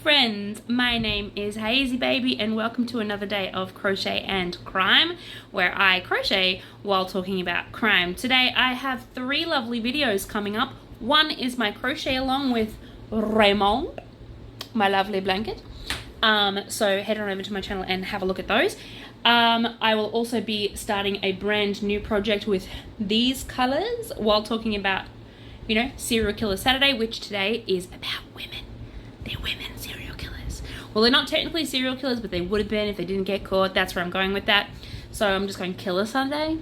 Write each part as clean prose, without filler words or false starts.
friends, my name is Hazy Baby and welcome to another day of Crochet and Crime, where I crochet while talking about crime. Today I have 3 lovely videos coming up. One is my crochet along with Raymond, my lovely blanket. So head on over to my channel and have a look at those. I will also be starting a brand new project with these colors while talking about, you know, Serial Killer Saturday, which today is about women. They're women serial killers. Well, they're not technically serial killers, but they would have been if they didn't get caught. That's where I'm going with that. So I'm just going Killer Saturday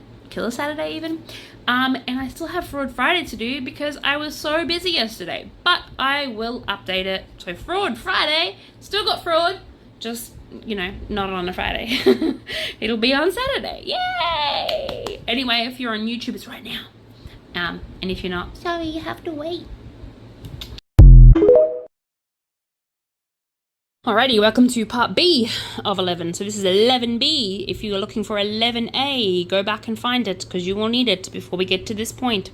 even. And I still have Fraud Friday to do because I was so busy yesterday. But I will update it. So Fraud Friday, still got fraud, just, you know, not on a Friday. It'll be on Saturday. Yay! Anyway, if you're on YouTube, it's right now. And if you're not, sorry, you have to wait. Alrighty, welcome to part B of 11. So this is 11B. If you are looking for 11A, go back and find it because you will need it before we get to this point.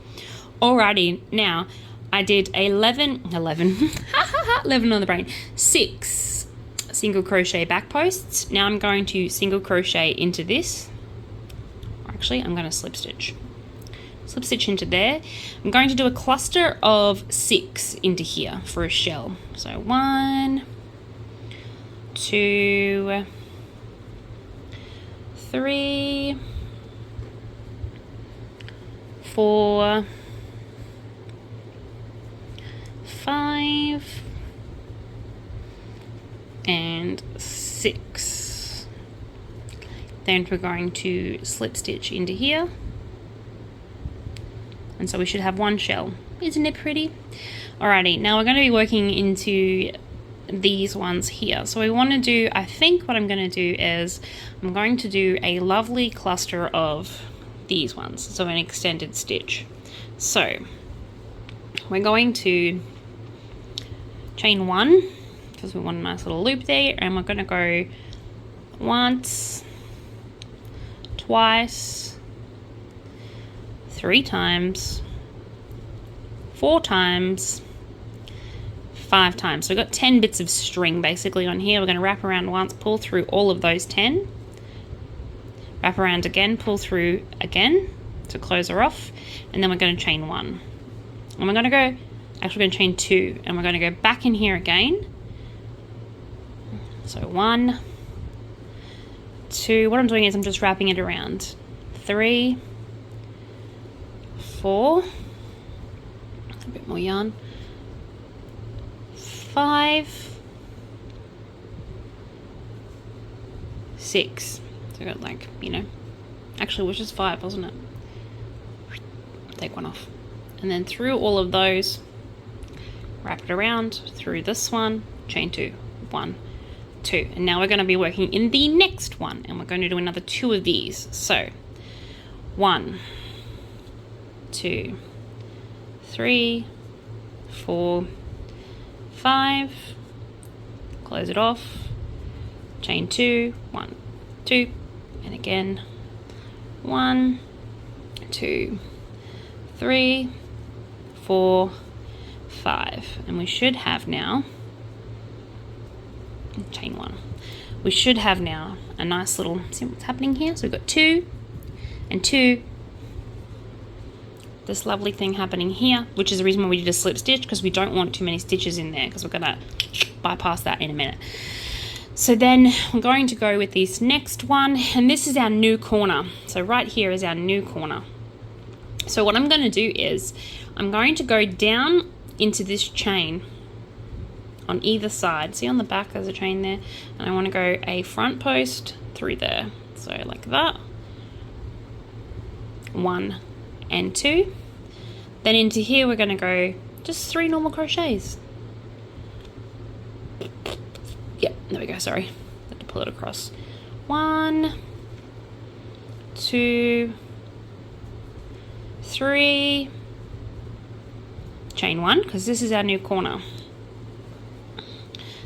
Alrighty, now I did 11 on the brain, 6 single crochet back posts. Now I'm going to single crochet into this. Actually, I'm going to slip stitch into there. I'm going to do a cluster of 6 into here for a shell. So 1, 2, 3, 4, 5, and 6. Then we're going to slip stitch into here. And so we should have 1 shell. Isn't it pretty? Alrighty, now we're going to be working into these ones here. So we want to do, I think what I'm going to do is I'm going to do a lovely cluster of these ones, so an extended stitch. So we're going to chain 1 because we want a nice little loop there, and we're going to go once, twice, 3 times, 4 times, 5 times. So we've got 10 bits of string basically on here. We're going to wrap around once, pull through all of those 10, wrap around again, pull through again to close her off, and then we're going to chain 1. And we're going to go, actually we're going to chain 2, and we're going to go back in here again. So 1, 2, what I'm doing is I'm just wrapping it around. 3, 4, a bit more yarn. 5, 6. So I got, like, you know, actually it was just 5, wasn't it? Take one off. And then through all of those, wrap it around through this one, chain 2, 1, 2. And now we're going to be working in the next one, and we're going to do another 2 of these. So 1, 2, 3, 4, 5, close it off, chain 2, 1, 2, and again 1, 2, 3, 4, 5, and we should have now, chain 1, we should have now a nice little, see what's happening here? So we've got 2 and 2, this lovely thing happening here, which is the reason why we did a slip stitch, because we don't want too many stitches in there, because we're going to bypass that in a minute. So then we're going to go with this next one, and this is our new corner. So right here is our new corner. So what I'm going to do is I'm going to go down into this chain on either side. See on the back there's a chain there, and I want to go a front post through there. So like that. 1 and 2. Then into here we're going to go just 3 normal crochets. Yep, there we go, sorry. Had to pull it across. 1, 2, 3, chain 1, because this is our new corner.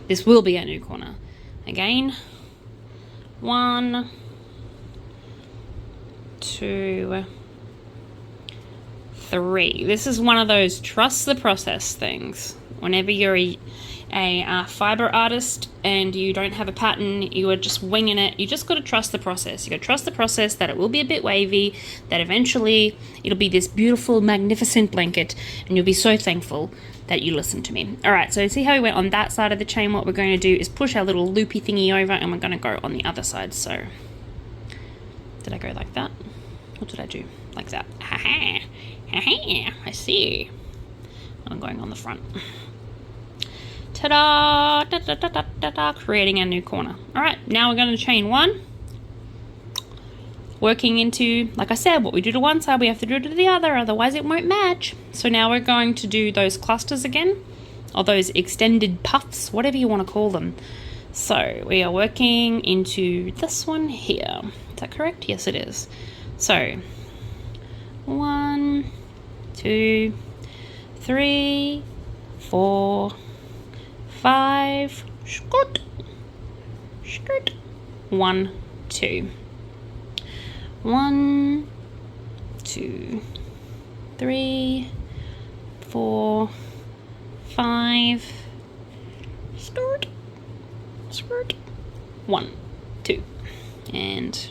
This will be our new corner. Again, 1, 2, 3. This is one of those trust the process things. Whenever you're a fiber artist and you don't have a pattern, you are just winging it. You just got to trust the process. You got to trust the process that it will be a bit wavy, that eventually it'll be this beautiful, magnificent blanket, and you'll be so thankful that you listened to me. All right, so see how we went on that side of the chain? What we're going to do is push our little loopy thingy over, and we're going to go on the other side. So did I go like that? What did I do? Like that. Ha-ha. Ha-ha. I see. I'm going on the front. Ta-da! Da-da-da-da-da-da. Creating our new corner. All right, now we're going to chain 1. Working into, like I said, what we do to one side, we have to do it to the other, otherwise it won't match. So now we're going to do those clusters again, or those extended puffs, whatever you want to call them. So we are working into this one here. Is that correct? Yes, it is. So 1, 2, 3, 4, 5, skirt, skirt, 1, 2. 1, 2, 3, 4, 5, skirt, skirt, 1, 2, and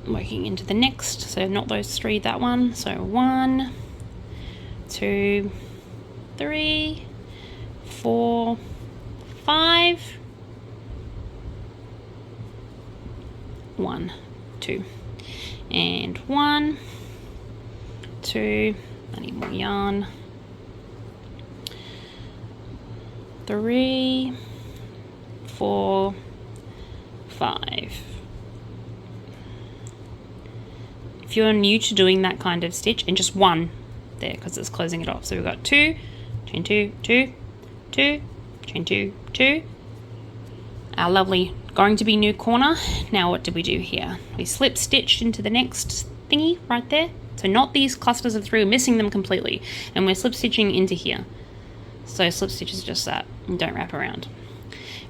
working into the next. So not those 3, that one. So 1, 2, 3, 4, 5, 1, 2, and 1, 2. I need more yarn. 3, 4, 5. If you're new to doing that kind of stitch, and just 1 there because it's closing it off. So we've got 2, chain 2, 2, 2, chain 2, 2. Our lovely going to be new corner. Now what did we do here? We slip stitched into the next thingy right there. So not these clusters of 3, we're missing them completely. And we're slip stitching into here. So slip stitch is just that, and don't wrap around.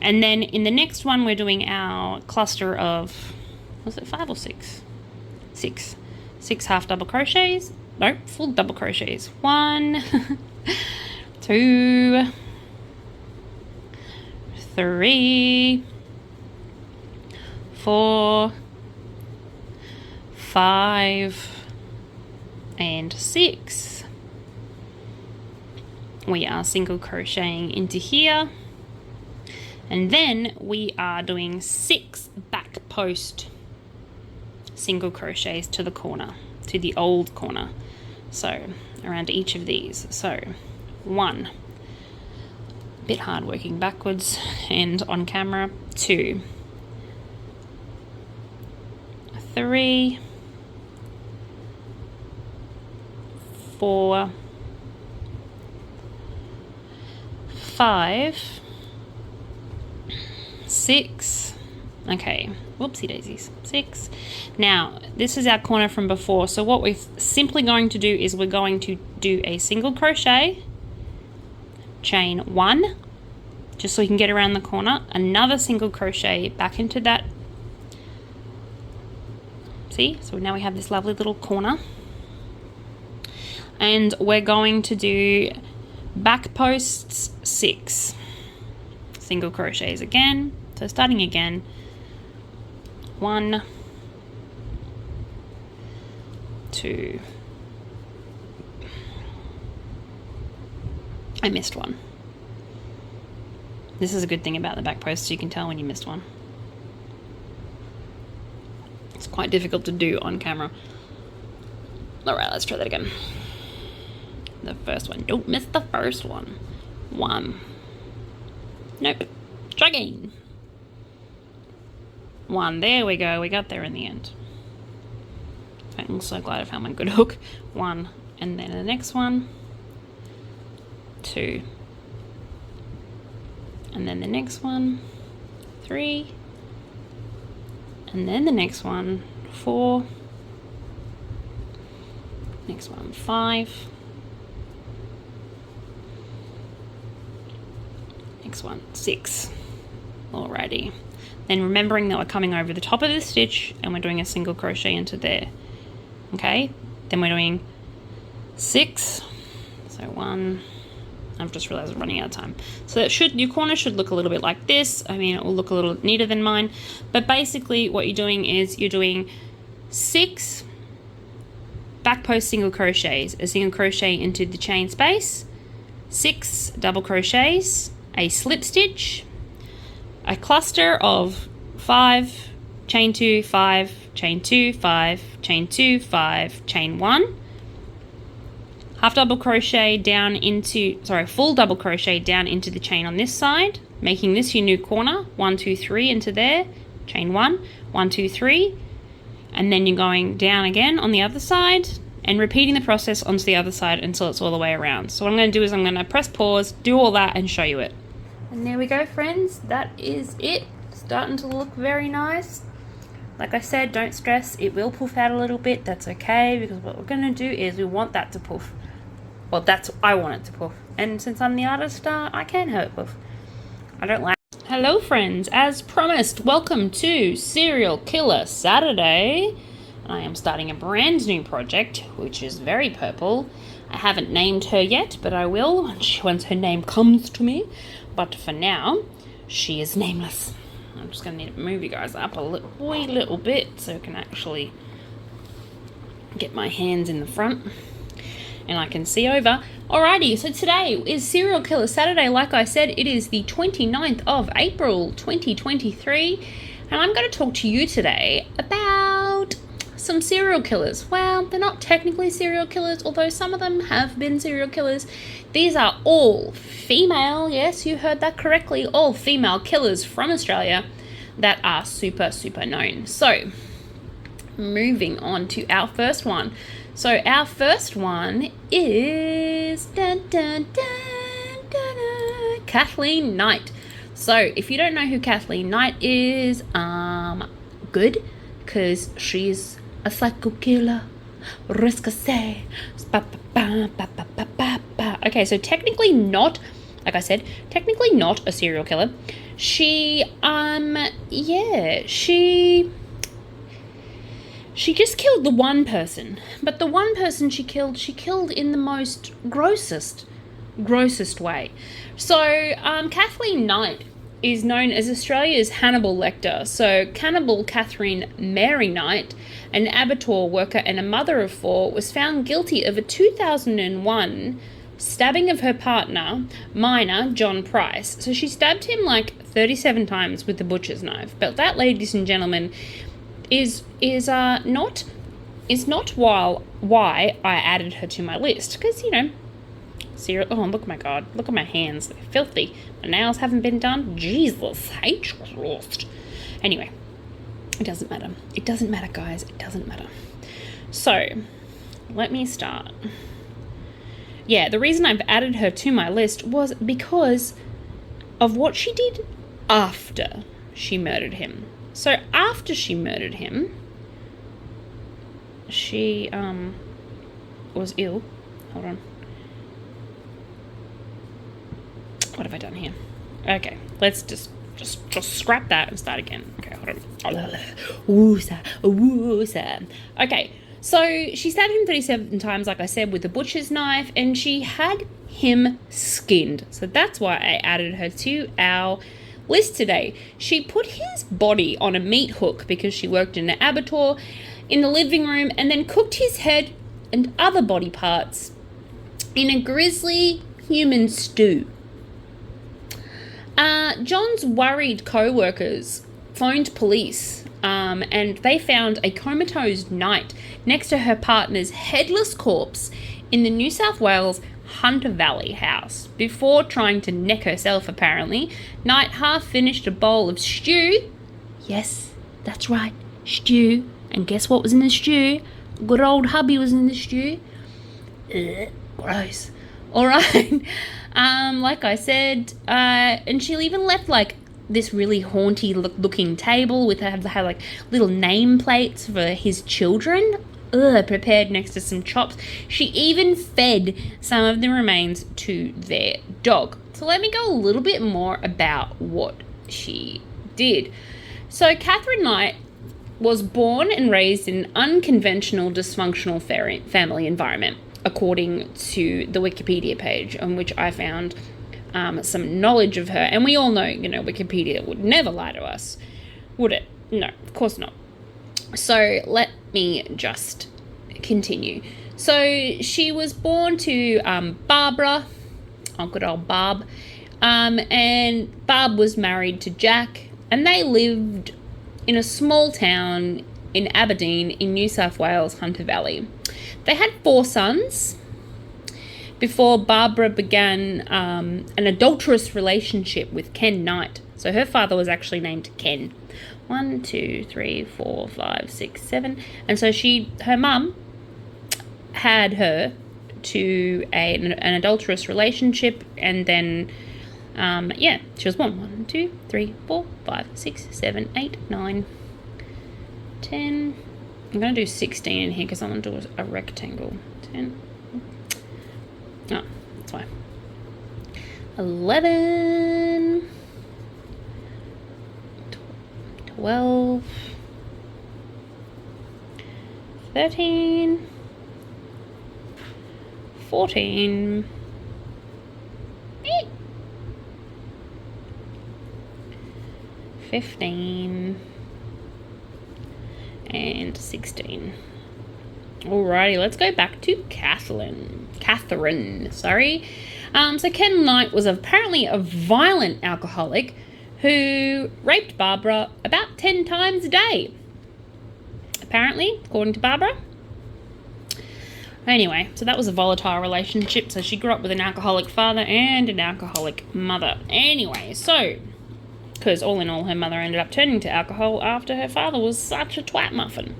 And then in the next one, we're doing our cluster of, was it 5 or 6? 6. 6 half double crochets. No, full double crochets. 1, 2, 3, 4, 5, and 6. We are single crocheting into here, and then we are doing 6 back post single crochets to the corner, to the old corner, so around each of these. So 1, a bit hard working backwards and on camera. 2, 3, 4, 5, 6. Okay, whoopsie daisies. 6. Now this is our corner from before, so what we're simply going to do is we're going to do a single crochet, chain 1 just so we can get around the corner, another single crochet back into that. See, so now we have this lovely little corner, and we're going to do back posts 6 single crochets again. So starting again, 1, 2, I missed one. This is a good thing about the back posts, you can tell when you missed one. It's quite difficult to do on camera. Alright, let's try that again. The first one. Don't miss the first one. 1. Nope. Try again. 1. There we go. We got there in the end. I'm so glad I found my good hook. 1. And then the next one. 2. And then the next one. 3. And then the next one. 4. Next one. 5. Next one. 6. Alrighty. Then remembering that we're coming over the top of the stitch and we're doing a single crochet into there. Okay, then we're doing 6. So 1, I've just realized I'm running out of time. So your corner should look a little bit like this. I mean, it will look a little neater than mine. But basically what you're doing is you're doing 6 back post single crochets, a single crochet into the chain space, 6 double crochets, a slip stitch, a cluster of 5, chain 2, 5, chain 2, 5, chain 2, 5, chain 1, half double crochet down into, full double crochet down into the chain on this side, making this your new corner, 1, 2, 3 into there, chain 1, 1, 2, 3, and then you're going down again on the other side and repeating the process onto the other side until it's all the way around. So what I'm going to do is I'm going to press pause, do all that, and show you it. And there we go, friends. That is it. Starting to look very nice. Like I said, don't stress. It will poof out a little bit. That's okay, because what we're going to do is we want that to poof. Well, I want it to poof. And since I'm the artist, I can have it poof. I don't like. Hello, friends. As promised, welcome to Serial Killer Saturday. I am starting a brand new project, which is very purple. I haven't named her yet, but I will once her name comes to me. But for now, she is nameless. I'm just going to need to move you guys up a little bit so I can actually get my hands in the front and I can see over. Alrighty, so today is Serial Killer Saturday. Like I said, it is the 29th of April 2023, and I'm going to talk to you today about some serial killers. Well, they're not technically serial killers, although some of them have been serial killers. These are all female, yes, you heard that correctly, all female killers from Australia that are super, super known. So, moving on to our first one. So, our first one is Kathleen Knight. So, if you don't know who Kathleen Knight is, good, because she's a psycho killer. Risque. Okay, so technically not, like I said, technically not a serial killer. She just killed the one person. But the one person she killed in the most grossest way. So, Kathleen Knight is known as Australia's Hannibal Lecter. So, cannibal Catherine Mary Knight, an abattoir worker and a mother of 4, was found guilty of a 2001 stabbing of her partner, miner John Price. So she stabbed him like 37 times with the butcher's knife. But that, ladies and gentlemen, is not why I added her to my list. Because, you know, oh, look at my God. Look at my hands. They're filthy. My nails haven't been done. Jesus H. Christ. Anyway, it doesn't matter. It doesn't matter, guys. It doesn't matter. So, let me start. Yeah, the reason I've added her to my list was because of what she did after she murdered him. So, after she murdered him, she, was ill. Hold on. What have I done here? Okay, let's just scrap that and start again. Okay, hold on. Okay, so she stabbed him 37 times, like I said, with a butcher's knife, and she had him skinned. So that's why I added her to our list today. She put his body on a meat hook because she worked in an abattoir in the living room, and then cooked his head and other body parts in a grisly human stew. John's worried co-workers phoned police, and they found a comatose Knight next to her partner's headless corpse in the New South Wales Hunter Valley house. Before trying to neck herself, apparently, Knight half finished a bowl of stew. Yes, that's right, stew. And guess what was in the stew? Good old hubby was in the stew. Ugh, gross. All right. Like I said, and she even left like this really haunty looking table with had like little nameplates for his children. Prepared next to some chops. She even fed some of the remains to their dog. So let me go a little bit more about what she did. So Catherine Knight was born and raised in an unconventional, dysfunctional family environment. according to the Wikipedia page on which I found some knowledge of her. And we all know, Wikipedia would never lie to us, would it? No, of course not. So let me just continue. So she was born to Barbara, good old Barb, and Barb was married to Jack, and they lived in a small town in Aberdeen in New South Wales, Hunter Valley. They had 4 sons before Barbara began an adulterous relationship with Ken Knight. So her father was actually named Ken. 1, 2, 3, 4, 5, 6, 7. And so her mum had her to an adulterous relationship, and then she was born. 1, 2, 3, 4, 5, 6, 7, 8, 9, 10. I'm going to do 16 in here because I'm going to do a rectangle. 10. Oh, that's why. 11. 12. 13. 14. 15. And 16. Alrighty, let's go back to Catherine. So Ken Knight was apparently a violent alcoholic who raped Barbara about 10 times a day. Apparently, according to Barbara. Anyway, so that was a volatile relationship. So she grew up with an alcoholic father and an alcoholic mother. Anyway, so, because all in all, her mother ended up turning to alcohol after her father was such a twat muffin.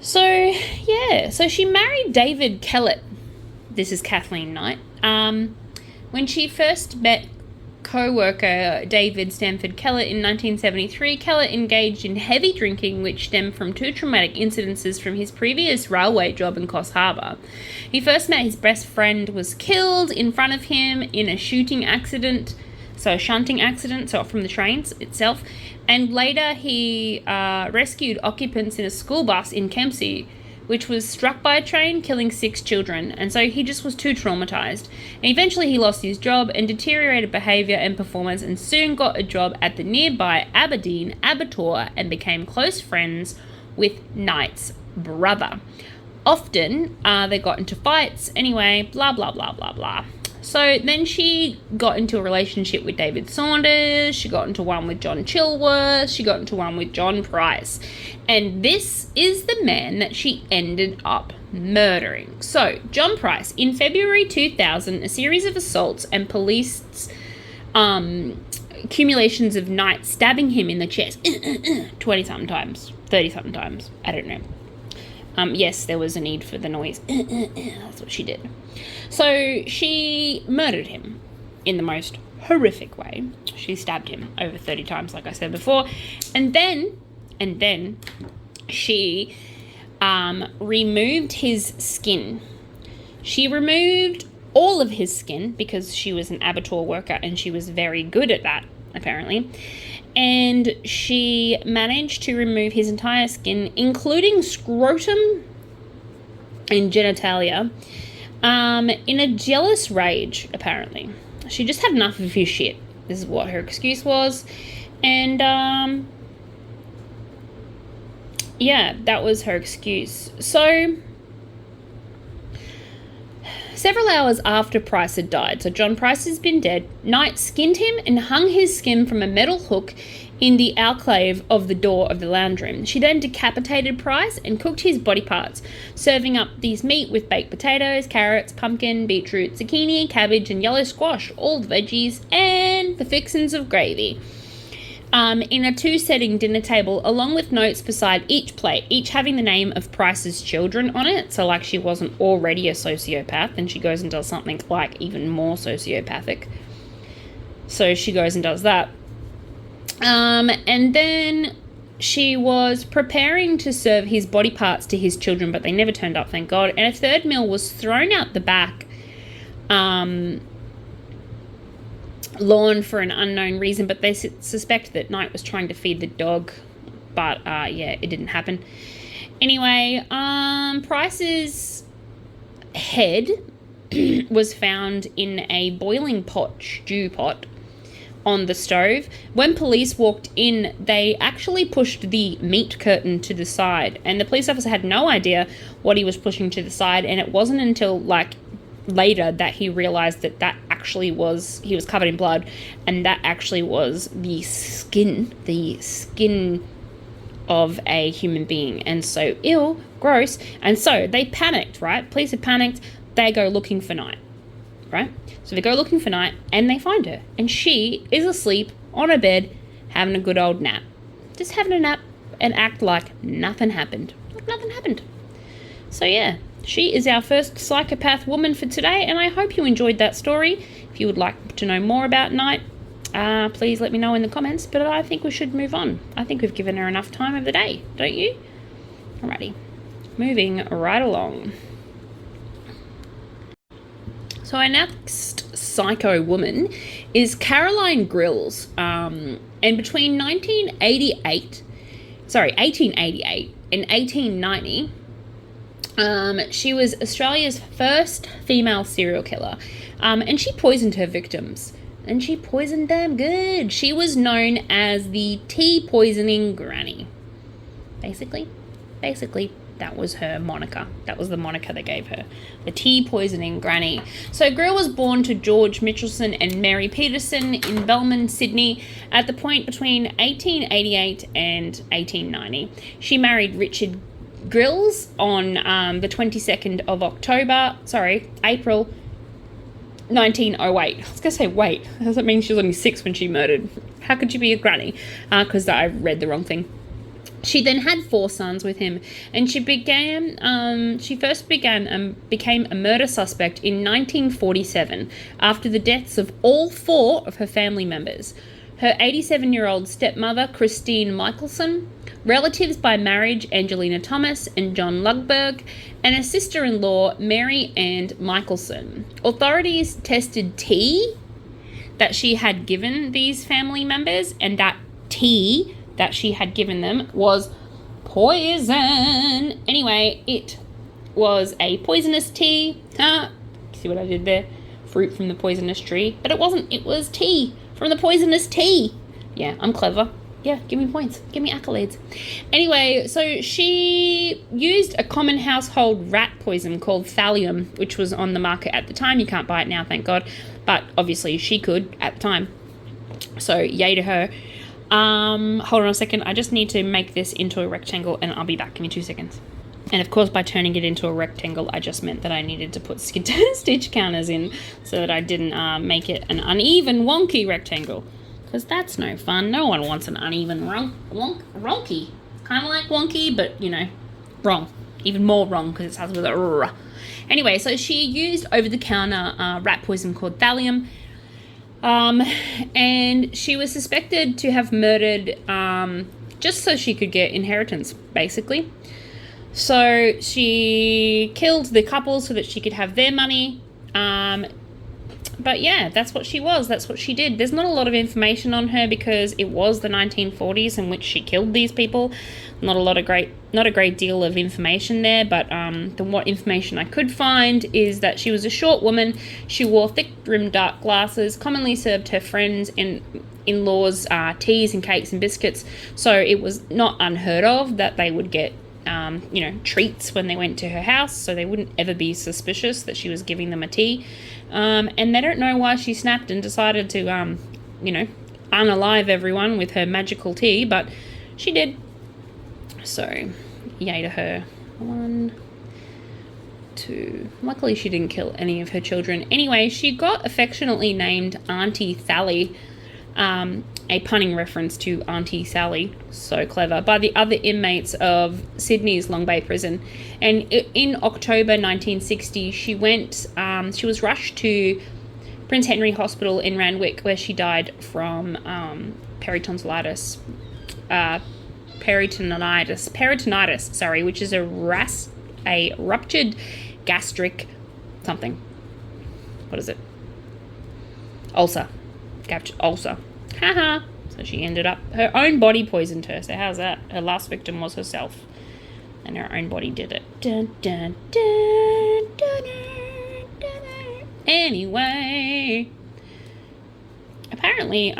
So, yeah, so she married David Kellett. This is Kathleen Knight. When she first met co-worker David Stanford Kellett in 1973, Kellett engaged in heavy drinking, which stemmed from 2 traumatic incidences from his previous railway job in Coffs Harbour. He first met his best friend was killed in front of him in a shunting accident, so from the trains itself, and later he rescued occupants in a school bus in Kempsey, which was struck by a train, killing 6 children, and so he just was too traumatized. And eventually he lost his job and deteriorated behaviour and performance, and soon got a job at the nearby Aberdeen Abattoir and became close friends with Knight's brother. Often they got into fights, anyway, blah, blah, blah, blah, blah. So then she got into a relationship with David Saunders, she got into one with John Chilworth, she got into one with John Price. And this is the man that she ended up murdering. So, John Price, in February 2000, a series of assaults and police accumulations of Knight stabbing him in the chest 20-something times, 30-something times, I don't know. Yes, there was a need for the noise. That's what she did. So she murdered him in the most horrific way. She stabbed him over 30 times, like I said before. And then she removed his skin. She removed all of his skin because she was an abattoir worker and she was very good at that, apparently. And she managed to remove his entire skin, including scrotum and genitalia, in a jealous rage, apparently. She just had enough of his shit. This is what her excuse was. And, yeah, that was her excuse. So, several hours after Price had died, so John Price has been dead, Knight skinned him and hung his skin from a metal hook in the alcove of the door of the lounge room. She then decapitated Price and cooked his body parts, serving up these meat with baked potatoes, carrots, pumpkin, beetroot, zucchini, cabbage, and yellow squash, all the veggies, and the fixins of gravy. In a 2-setting dinner table, along with notes beside each plate, each having the name of Price's children on it. So, like, she wasn't already a sociopath, and she goes and does something, like, even more sociopathic. So she goes and does that. And then she was preparing to serve his body parts to his children, but they never turned up, thank God. And a third meal was thrown out the back lawn for an unknown reason, but they suspect that Knight was trying to feed the dog, but yeah, it didn't happen. Anyway, Price's head was found in a boiling stew pot on the stove. When police walked in, they actually pushed the meat curtain to the side, and the police officer had no idea what he was pushing to the side, and it wasn't until later that he realized that actually was, he was covered in blood, and that actually was the skin of a human being. And so, ew, gross. And so they panicked, right? Police had panicked. They go looking for Night, right? So they go looking for Night, and they find her, and she is asleep on her bed having a good old nap, just having a nap, and act like nothing happened. So yeah, she is our first psychopath woman for today, and I hope you enjoyed that story. If you would like to know more about Night, please let me know in the comments, but I think we should move on. I think we've given her enough time of the day, don't you? Alrighty, moving right along. So our next psycho woman is Caroline Grills, and between 1888 and 1890, she was Australia's first female serial killer, and she poisoned her victims, and she poisoned them good. She was known as the tea poisoning granny. Basically, that was her moniker. That was the moniker they gave her, the tea poisoning granny. So Grill was born to George Mitchelson and Mary Peterson in Belmont, Sydney, at the point between 1888 and 1890. She married Richard Grills on the 22nd of April 1908. I was going to say, wait, does that mean she was only 6 when she murdered? How could she be a granny? Because I read the wrong thing. She then had 4 sons with him, and she became a murder suspect in 1947 after the deaths of all 4 of her family members. Her 87-year-old stepmother, Christine Michelson, relatives by marriage, Angelina Thomas and John Lugberg, and her sister-in-law, Mary Ann Michelson. Authorities tested tea that she had given these family members, and that tea that she had given them was poison. Anyway, it was a poisonous tea. See what I did there? Fruit from the poisonous tree. But it wasn't. It was tea from the poisonous tea. Yeah, I'm clever. Yeah, give me points. Give me accolades. Anyway, so she used a common household rat poison called thallium, which was on the market at the time. You can't buy it now, thank God. But obviously she could at the time. So yay to her. Hold on a second. I just need to make this into a rectangle, and I'll be back. Give me 2 seconds. And of course, by turning it into a rectangle, I just meant that I needed to put stitch counters in so that I didn't make it an uneven, wonky rectangle. Because that's no fun. No one wants an uneven wonky. Kind of like wonky, but, you know, wrong. Even more wrong because it starts with a r. Anyway, so she used over-the-counter rat poison called thallium. And she was suspected to have murdered just so she could get inheritance, basically. So she killed the couple so that she could have their money. But yeah, that's what she was. That's what she did. There's not a lot of information on her because it was the 1940s in which she killed these people. Not a great deal of information there, but what information I could find is that she was a short woman. She wore thick-rimmed dark glasses, commonly served her friends and in-laws teas and cakes and biscuits. So it was not unheard of that they would get treats when they went to her house, so they wouldn't ever be suspicious that she was giving them a tea. And they don't know why she snapped and decided to, unalive everyone with her magical tea, but she did. So, yay to her. 1, 2. Luckily, she didn't kill any of her children. Anyway, she got affectionately named Auntie Sally, a punning reference to Auntie Sally, so clever, by the other inmates of Sydney's Long Bay Prison. And in October 1960, she was rushed to Prince Henry Hospital in Randwick, where she died from peritonitis, which is a ruptured gastric something. What is it? Ulcer. Ulcer. Haha. So she ended up, her own body poisoned her. So how's that? Her last victim was herself. and her own body did it. Dun, dun, dun, dun, dun, dun, dun. Anyway, apparently,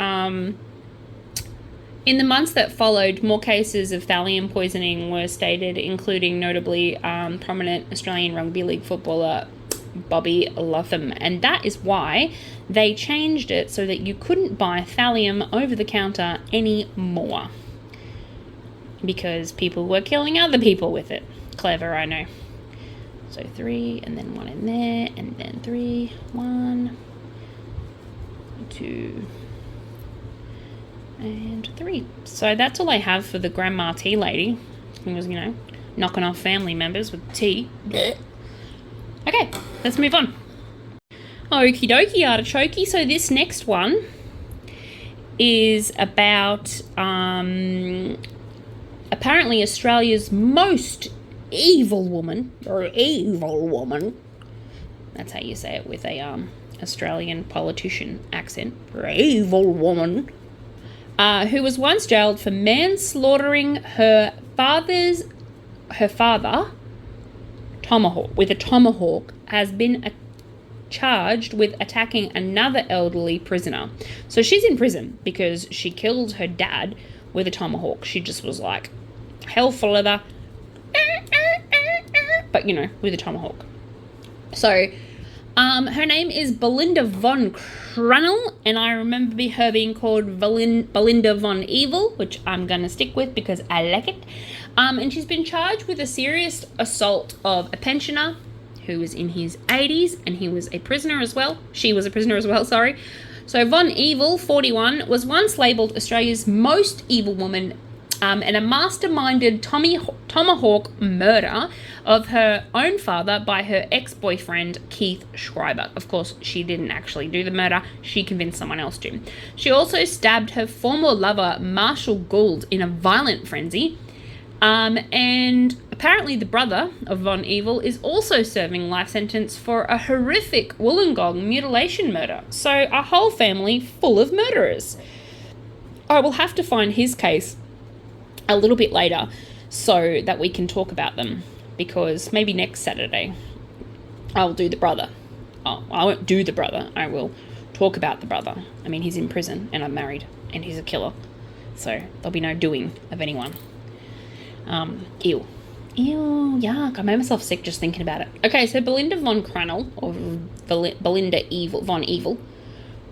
in the months that followed, more cases of thallium poisoning were stated, including notably prominent Australian rugby league footballer Bobby Lotham, and that is why they changed it so that you couldn't buy thallium over the counter anymore, because people were killing other people with it. Clever, I know. So 3, and then 1 in there, and then 3, 1, 2, and 3. So that's all I have for the grandma tea lady. Who was, knocking off family members with tea. Okay, let's move on. Okie dokie, artichoke. So this next one is about apparently Australia's most evil woman, that's how you say it with a Australian politician accent, evil woman, who was once jailed for manslaughtering her father with a tomahawk, has been charged with attacking another elderly prisoner. So she's in prison because she killed her dad with a tomahawk. She just was like, hell for leather, but with a tomahawk. So her name is Belinda von Crannel, and I remember her being called Belinda von Evil, which I'm going to stick with because I like it. And she's been charged with a serious assault of a pensioner who was in his 80s, and he was a prisoner as well. She was a prisoner as well, sorry. So Von Evil, 41, was once labelled Australia's most evil woman, and a masterminded tomahawk murder of her own father by her ex-boyfriend, Keith Schreiber. Of course, she didn't actually do the murder. She convinced someone else to. She also stabbed her former lover, Marshall Gould, in a violent frenzy. And apparently the brother of Von Evil is also serving life sentence for a horrific Wollongong mutilation murder. So a whole family full of murderers. I will have to find his case a little bit later so that we can talk about them, because maybe next Saturday I'll do the brother. Oh, I won't do the brother. I will talk about the brother. I mean, he's in prison and I'm married and he's a killer. So there'll be no doing of anyone. Ew, yuck. I made myself sick just thinking about it. Okay, so Belinda von Crannel, or Belinda von Evil.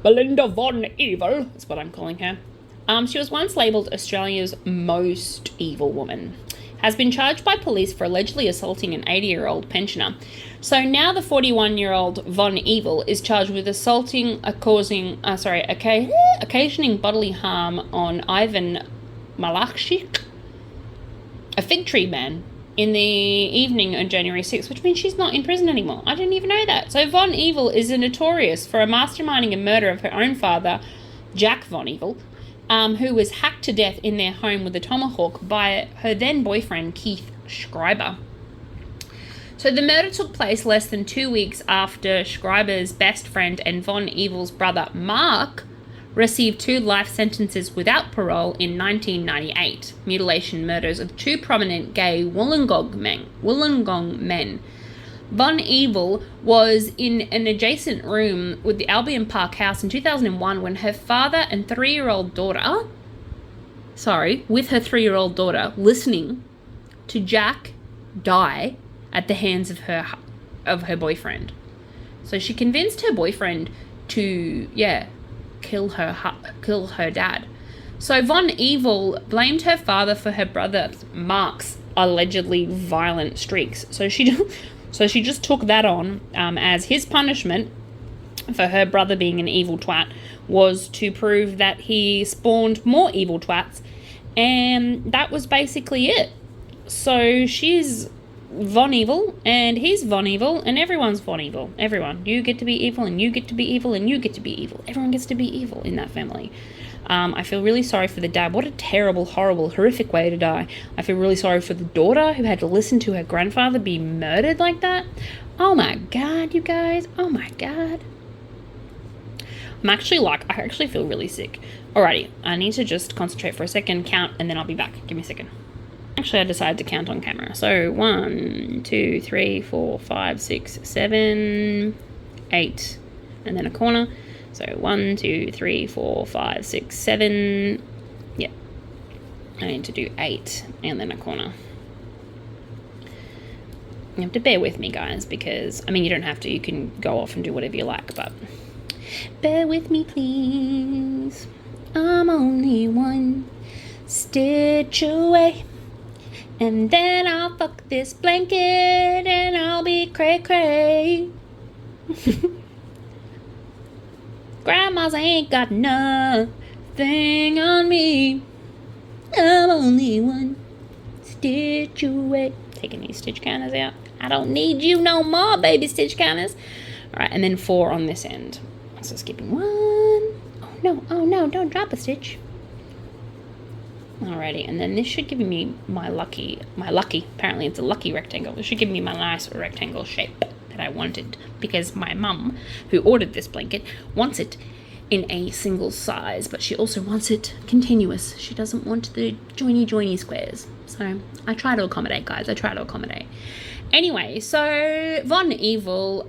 Belinda von Evil, that's what I'm calling her. She was once labelled Australia's most evil woman. Has been charged by police for allegedly assaulting an 80-year-old pensioner. So now the 41-year-old Von Evil is charged with assaulting, occasioning bodily harm on Ivan Malachik, a fig tree man, in the evening on January 6th, which means she's not in prison anymore. I didn't even know that. So Von Evil is notorious for masterminding a murder of her own father, Jack Von Evil, who was hacked to death in their home with a tomahawk by her then boyfriend, Keith Schreiber. So the murder took place less than 2 weeks after Schreiber's best friend and Von Evil's brother, Mark, received 2 life sentences without parole in 1998, mutilation murders of 2 prominent gay Wollongong men. Von Evil was in an adjacent room with the Albion Park house in 2001 when her father and 3-year-old daughter, with her 3-year-old daughter, listening to Jack die at the hands of her boyfriend. So she convinced her boyfriend to, kill her dad. So Von Evil blamed her father for her brother Mark's allegedly violent streaks. So she just took that on as his punishment for her brother being an evil twat was to prove that he spawned more evil twats, and that was basically it. So she's Von Evil, and he's Von Evil, and everyone's Von Evil. Everyone. You get to be evil, and you get to be evil, and you get to be evil. Everyone gets to be evil in that family. I feel really sorry for the dad. What a terrible, horrible, horrific way to die. I feel really sorry for the daughter who had to listen to her grandfather be murdered like that. Oh my God, you guys. Oh my God. I actually feel really sick. Alrighty, I need to just concentrate for a second, count, and then I'll be back. Give me a second. Actually, I decided to count on camera. So 1, 2, 3, 4, 5, 6, 7, 8, and then a corner. So 1, 2, 3, 4, 5, 6, 7. Yep. I need to do 8 and then a corner. You have to bear with me, guys, because, I mean, you don't have to. You can go off and do whatever you like, but bear with me, please. I'm only one stitch away, and then I'll fuck this blanket, and I'll be cray-cray. Grandma's ain't got nothing on me. I'm only one stitch away. Taking these stitch counters out. I don't need you no more, baby stitch counters. All right, and then 4 on this end. So skipping 1. Oh no, don't drop a stitch. Alrighty, and then this should give me my lucky, apparently it's a lucky rectangle. This should give me my nice rectangle shape that I wanted, because my mum, who ordered this blanket, wants it in a single size, but she also wants it continuous. She doesn't want the joiny squares. So I try to accommodate, guys. I try to accommodate. Anyway, so Von Evil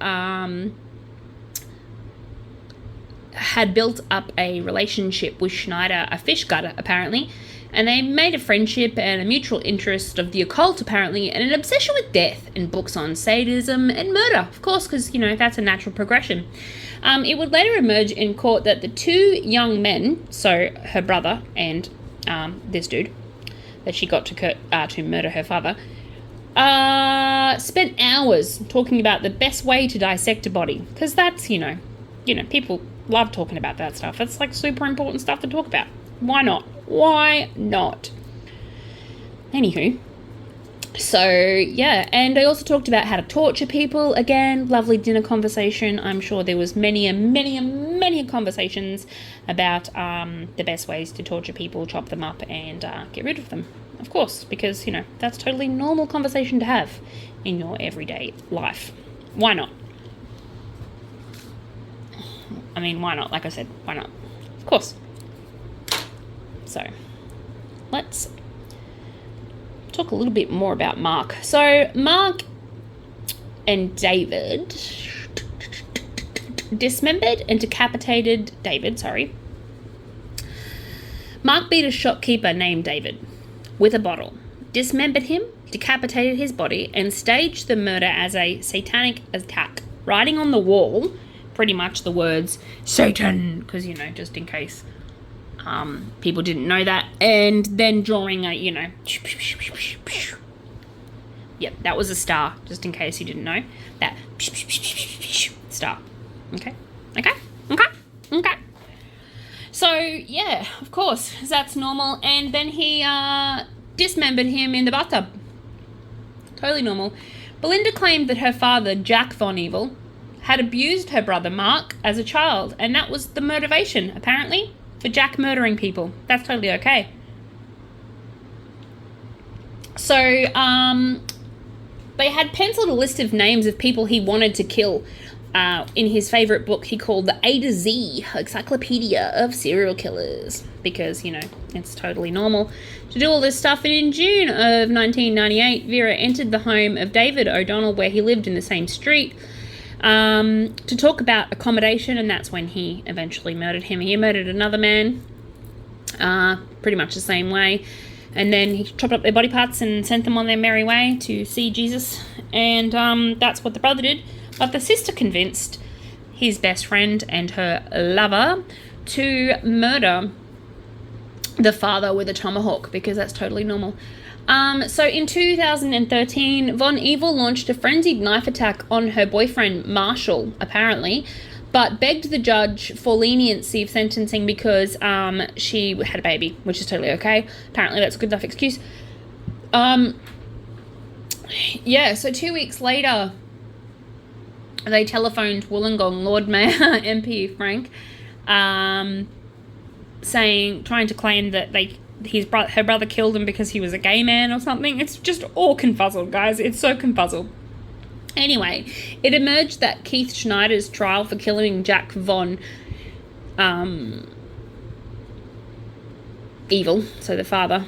had built up a relationship with Schneider, a fish gutter, apparently, and they made a friendship and a mutual interest of the occult, apparently, and an obsession with death and books on sadism and murder, of course, because, you know, that's a natural progression. It would later emerge in court that the 2 young men, so her brother and this dude that she got to murder her father, spent hours talking about the best way to dissect a body, because that's, you know, people love talking about that stuff. It's like super important stuff to talk about. Why not? Why not? Anywho, so yeah, and I also talked about how to torture people. Again, lovely dinner conversation. I'm sure there was many conversations about the best ways to torture people, chop them up, and get rid of them. Of course, because, you know, that's totally normal conversation to have in your everyday life. Why not? I mean, why not? Like I said, why not? Of course. So, let's talk a little bit more about Mark. So, Mark and David dismembered and decapitated Mark beat a shopkeeper named David with a bottle, dismembered him, decapitated his body, and staged the murder as a satanic attack, writing on the wall pretty much the words Satan, because, you know, just in case people didn't know that, and then drawing a, you know, yep, that was a star, just in case you didn't know, that star. Okay. So, yeah, of course, that's normal. And then he dismembered him in the bathtub. Totally normal. Belinda claimed that her father, Jack Von Evil, had abused her brother Mark as a child, and that was the motivation, apparently, for Jack murdering people. That's totally okay. So, they had penciled a list of names of people he wanted to kill. In his favourite book he called the A to Z Encyclopedia of Serial Killers, because, you know, it's totally normal to do all this stuff. And in June of 1998, Vera entered the home of David O'Donnell, where he lived in the same street, to talk about accommodation, and that's when he eventually murdered him. He murdered another man pretty much the same way, and then he chopped up their body parts and sent them on their merry way to see Jesus, and that's what the brother did. But the sister convinced his best friend and her lover to murder the father with a tomahawk, because that's totally normal. So in 2013, Von Evil launched a frenzied knife attack on her boyfriend, Marshall, apparently, but begged the judge for leniency of sentencing because she had a baby, which is totally okay. Apparently that's a good enough excuse. Yeah, so 2 weeks later, they telephoned Wollongong Lord Mayor MP Frank, trying to claim that her brother killed him because he was a gay man or something. It's just all confuzzled, guys. It's so confuzzled. Anyway, it emerged that Keith Schneider's trial for killing Jack Von Evil, so the father,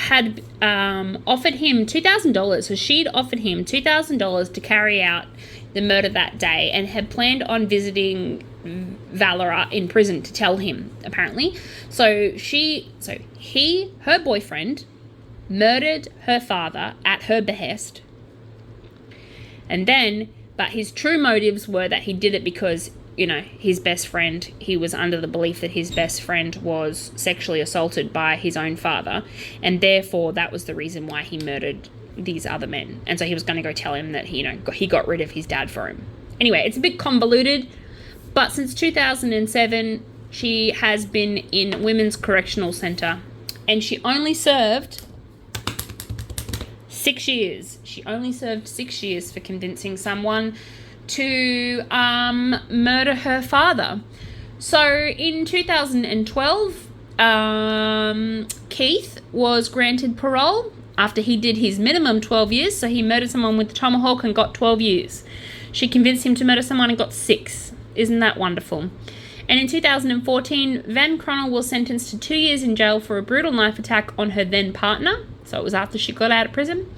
had offered him $2,000. So she'd offered him $2,000 to carry out the murder that day and had planned on visiting Valera in prison to tell him, apparently. So her boyfriend, murdered her father at her behest. And then, but his true motives were that he did it because, his best friend, he was under the belief that his best friend was sexually assaulted by his own father. And therefore, that was the reason why he murdered these other men. And so he was going to go tell him that he got rid of his dad for him. Anyway, it's a bit convoluted. But since 2007, she has been in Women's Correctional Center. And she only served 6 years. She only served 6 years for convincing someone to murder her father. So in 2012, Keith was granted parole after he did his minimum 12 years. So he murdered someone with a tomahawk and got 12 years. She convinced him to murder someone and got 6. Isn't that wonderful? And in 2014, Van Cronel was sentenced to 2 years in jail for a brutal knife attack on her then partner. So it was after she got out of prison.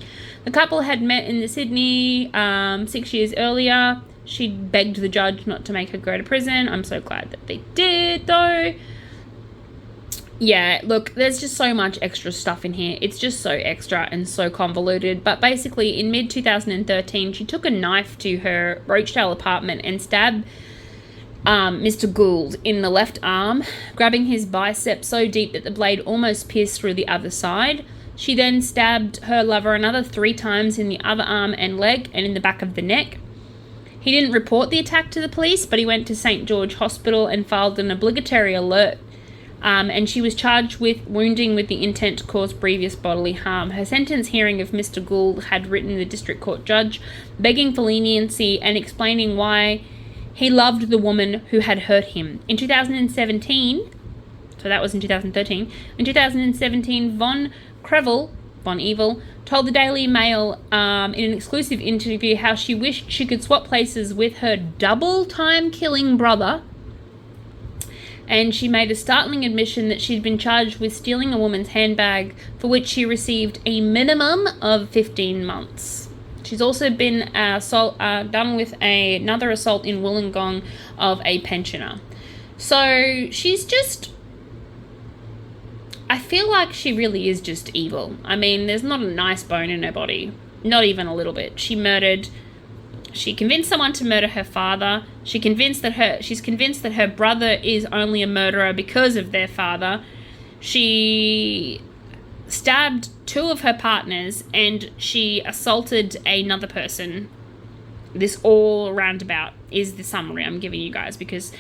The couple had met in the Sydney 6 years earlier. She begged the judge not to make her go to prison. I'm so glad that they did, though. Yeah, look, there's just so much extra stuff in here. It's just so extra and so convoluted. But basically, in mid-2013, she took a knife to her Rochdale apartment and stabbed Mr. Gould in the left arm, grabbing his bicep so deep that the blade almost pierced through the other side. She then stabbed her lover another 3 times in the other arm and leg and in the back of the neck. He didn't report the attack to the police, but he went to St. George Hospital and filed an obligatory alert. And she was charged with wounding with the intent to cause grievous bodily harm. Her sentence hearing of Mr. Gould had written the district court judge, begging for leniency and explaining why he loved the woman who had hurt him. In 2017, so that was in 2013, in 2017, Von Evil, told the Daily Mail in an exclusive interview how she wished she could swap places with her double-time killing brother. And she made a startling admission that she'd been charged with stealing a woman's handbag, for which she received a minimum of 15 months. She's also been done with another assault in Wollongong of a pensioner. So she's just... I feel like she really is just evil. I mean, there's not a nice bone in her body. Not even a little bit. She convinced someone to murder her father. She's convinced that her brother is only a murderer because of their father. She stabbed 2 of her partners and she assaulted another person. This all roundabout is the summary I'm giving you guys, because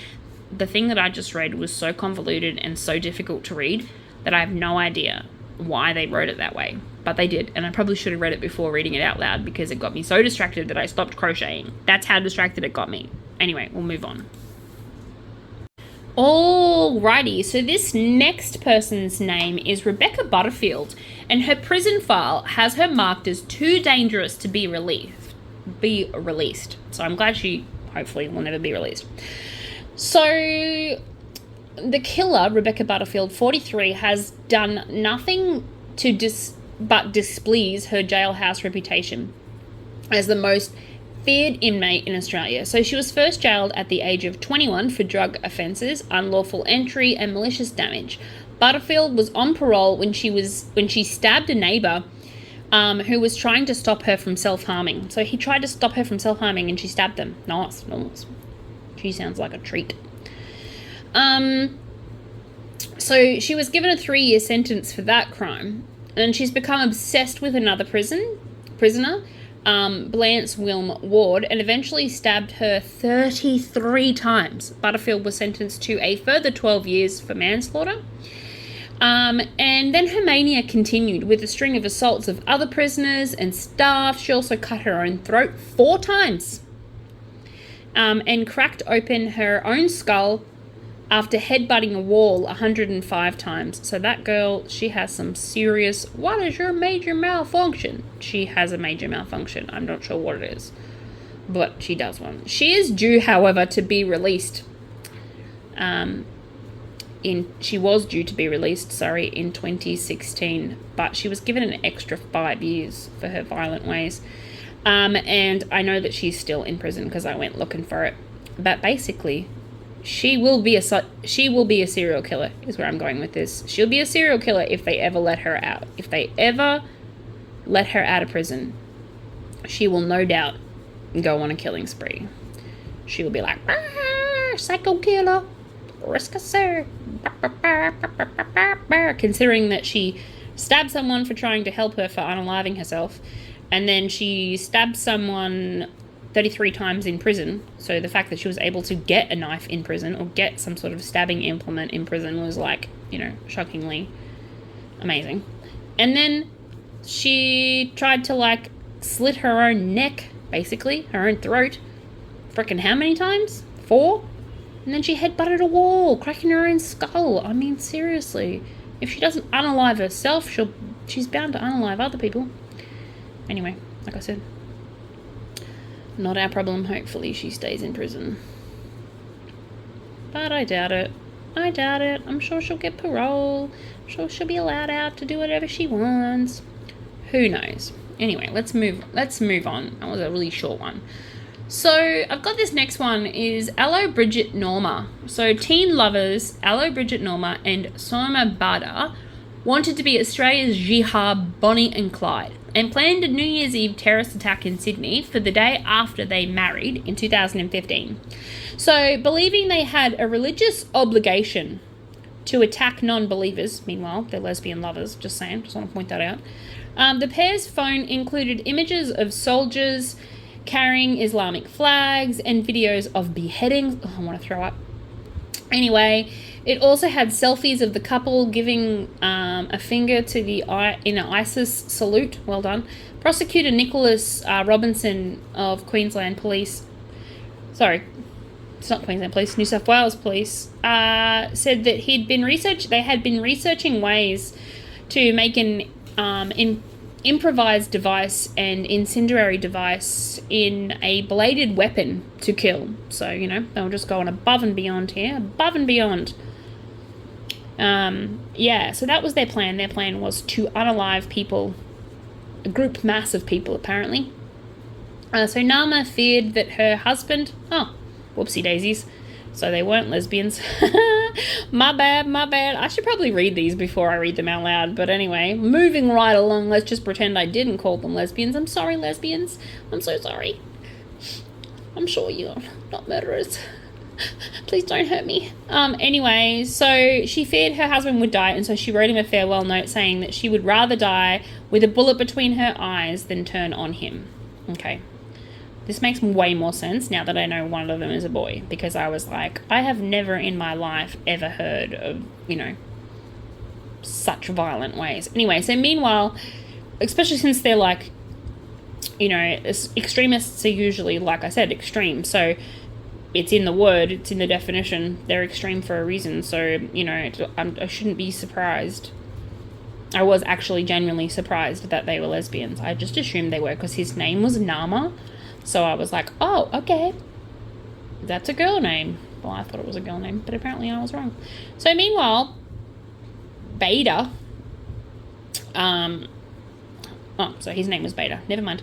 the thing that I just read was so convoluted and so difficult to read that I have no idea why they wrote it that way. But they did, and I probably should have read it before reading it out loud because it got me so distracted that I stopped crocheting. That's how distracted it got me. Anyway, we'll move on. Alrighty, so this next person's name is Rebecca Butterfield, and her prison file has her marked as too dangerous to be released. So I'm glad she hopefully will never be released. So the killer, Rebecca Butterfield, 43, has done nothing but displease her jailhouse reputation as the most feared inmate in Australia. So she was first jailed at the age of 21 for drug offences, unlawful entry and malicious damage. Butterfield was on parole when she stabbed a neighbour who was trying to stop her from self-harming. So he tried to stop her from self-harming and she stabbed them. Nice. She sounds like a treat. So she was given a 3-year sentence for that crime, and she's become obsessed with another prisoner, Blanche Wilm Ward, and eventually stabbed her 33 times. Butterfield was sentenced to a further 12 years for manslaughter. And then her mania continued with a string of assaults of other prisoners and staff. She also cut her own throat 4 times, and cracked open her own skull after headbutting a wall 105 times. So that girl, she has some serious, what is your major malfunction? She has a major malfunction. I'm not sure what it is, but she does one. She is due, however, to be released she was due to be released, in 2016, but she was given an extra 5 years for her violent ways. And I know that she's still in prison because I went looking for it. But basically, she will be a serial killer, is where I'm going with this. She'll be a serial killer if they ever let her out. If they ever let her out of prison, she will no doubt go on a killing spree. She will be like, psycho killer, risk sir. Considering that she stabbed someone for trying to help her for unaliving herself, and then she stabbed someone 33 times in prison. So the fact that she was able to get a knife in prison or get some sort of stabbing implement in prison was like, shockingly amazing. And then she tried to like slit her own neck, basically, her own throat. Frickin' how many times? 4? And then she headbutted a wall, cracking her own skull. I mean, seriously. If she doesn't unalive herself, she's bound to unalive other people. Anyway, like I said, not our problem. Hopefully she stays in prison. But I doubt it. I'm sure she'll get parole. I'm sure she'll be allowed out to do whatever she wants. Who knows? Anyway, let's move on. That was a really short one. So I've got this next one is Allo Bridget Norma. So teen lovers Allo Bridget Norma and Soma Bada wanted to be Australia's Jihad Bonnie and Clyde and planned a New Year's Eve terrorist attack in Sydney for the day after they married in 2015. So believing they had a religious obligation to attack non-believers, meanwhile they're lesbian lovers, just want to point that out. The pair's phone included images of soldiers carrying Islamic flags and videos of beheadings. Oh, I want to throw up. Anyway, it also had selfies of the couple giving a finger to in an ISIS salute. Well done. Prosecutor Nicholas Robinson of Queensland Police, sorry, it's not Queensland Police, New South Wales Police, said that they had been researching ways to make an improvised device and incendiary device in a bladed weapon to kill. So, they were just going above and beyond here. Above and beyond. So that was their plan. Their plan was to unalive people, a group mass of people, apparently. So Nama feared that her husband... Oh, whoopsie daisies. So they weren't lesbians. My bad. I should probably read these before I read them out loud. But anyway, moving right along, let's just pretend I didn't call them lesbians. I'm sorry, lesbians. I'm so sorry. I'm sure you're not murderers. Please don't hurt me. Anyway, so she feared her husband would die, and so she wrote him a farewell note saying that she would rather die with a bullet between her eyes than turn on him. Okay. This makes way more sense now that I know one of them is a boy, because I was like, I have never in my life ever heard of, such violent ways. Anyway, so meanwhile, especially since they're like, extremists are usually, like I said, extreme. So it's in the word, it's in the definition. They're extreme for a reason. So, I shouldn't be surprised. I was actually genuinely surprised that they were lesbians. I just assumed they were because his name was Nama. So I was like, oh, okay, that's a girl name. Well, I thought it was a girl name, but apparently I was wrong. So meanwhile, Beta, so his name was Beta, never mind,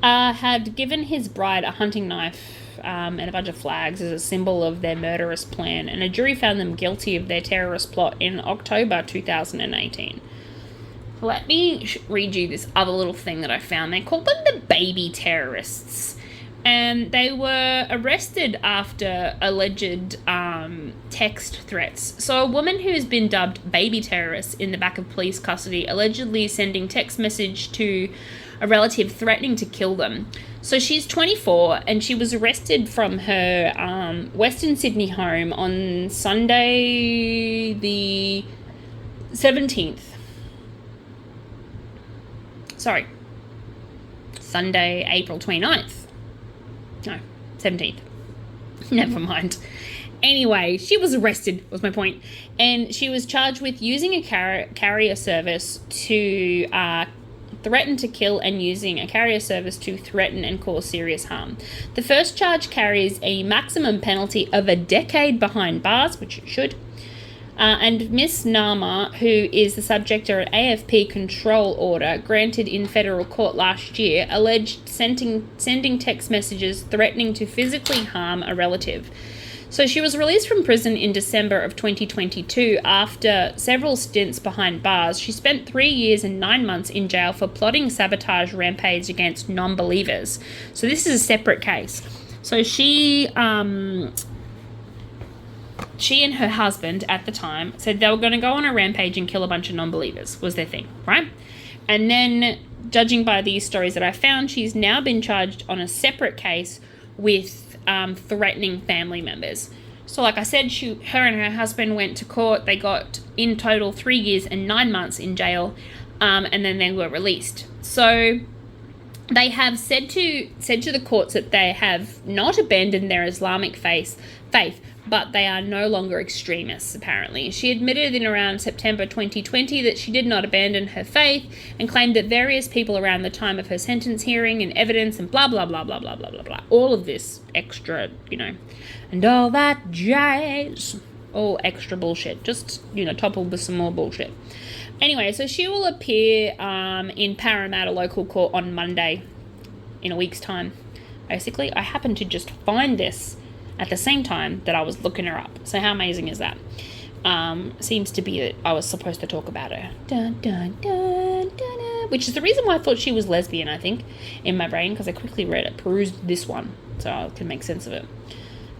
had given his bride a hunting knife and a bunch of flags as a symbol of their murderous plan, and a jury found them guilty of their terrorist plot in October 2018. Let me read you this other little thing that I found. They called them the baby terrorists. And they were arrested after alleged text threats. So a woman who has been dubbed baby terrorist in the back of police custody, allegedly sending text message to a relative threatening to kill them. So she's 24 and she was arrested from her Western Sydney home on Sunday the 17th. Sunday, April 29th. No, 17th. Never mind. Anyway, she was arrested, was my point. And she was charged with using a carrier service to threaten to kill and using a carrier service to threaten and cause serious harm. The first charge carries a maximum penalty of a decade behind bars, which it should. And Miss Nama, who is the subject of an AFP control order granted in federal court last year, alleged sending text messages threatening to physically harm a relative. So she was released from prison in December of 2022 after several stints behind bars. She spent 3 years and 9 months in jail for plotting sabotage rampage against non-believers. So this is a separate case. So she and her husband at the time said they were going to go on a rampage and kill a bunch of non-believers, was their thing, right? And then, judging by these stories that I found, she's now been charged on a separate case with threatening family members. So like I said, her and her husband went to court. They got in total 3 years and 9 months in jail, and then they were released. So they have said to the courts that they have not abandoned their Islamic faith, but they are no longer extremists, apparently. She admitted in around September 2020 that she did not abandon her faith and claimed that various people around the time of her sentence hearing and evidence and blah, blah, blah, blah, blah, blah, blah, blah. All of this extra, and all that jazz. All extra bullshit. Just, toppled with some more bullshit. Anyway, so she will appear in Parramatta local court on Monday in a week's time. Basically, I happened to just find this at the same time that I was looking her up. So how amazing is that? Seems to be that I was supposed to talk about her. Dun, dun, dun, dun, dun, which is the reason why I thought she was lesbian, I think, in my brain, because I quickly perused this one, so I can make sense of it.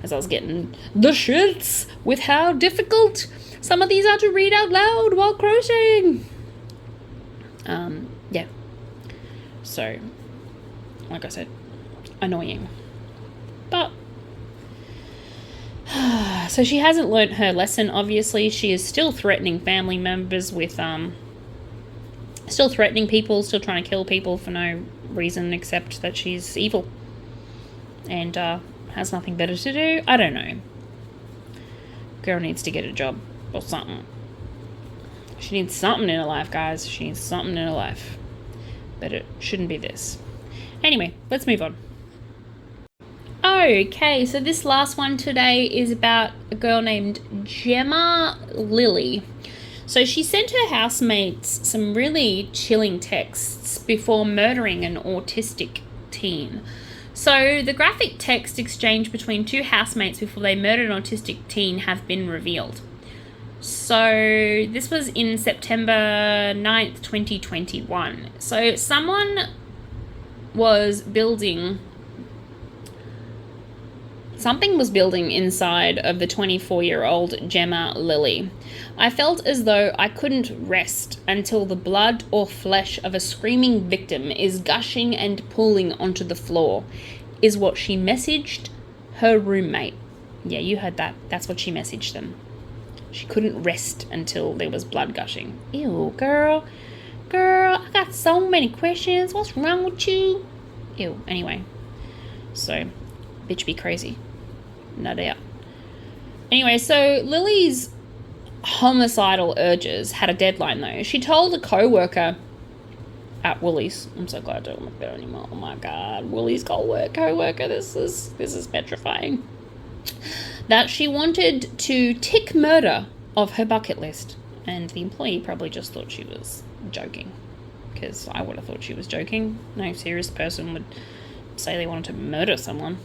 As I was getting the shits with how difficult some of these are to read out loud while crocheting. Yeah. So, like I said, annoying. But so she hasn't learnt her lesson, obviously. She is still threatening family members with, still threatening people, still trying to kill people for no reason except that she's evil. And, has nothing better to do. I don't know. Girl needs to get a job or something. She needs something in her life, guys. She needs something in her life. But it shouldn't be this. Anyway, let's move on. Okay, so this last one today is about a girl named Gemma Lilly. So she sent her housemates some really chilling texts before murdering an autistic teen. So the graphic text exchange between two housemates before they murdered an autistic teen have been revealed. So this was in September 9th, 2021. So someone was building... Something was building inside of the 24-year-old Gemma Lilly. I felt as though I couldn't rest until the blood or flesh of a screaming victim is gushing and pooling onto the floor, is what she messaged her roommate. Yeah, you heard that. That's what she messaged them. She couldn't rest until there was blood gushing. Ew, girl. Girl, I got so many questions. What's wrong with you? Ew, anyway. So, bitch be crazy. No doubt. Anyway, so Lily's homicidal urges had a deadline though. She told a co-worker at Woolies, I'm so glad I don't work there anymore. Oh my god, Woolies co-worker, this is petrifying. That she wanted to tick murder off her bucket list. And the employee probably just thought she was joking. Because I would have thought she was joking. No serious person would say they wanted to murder someone.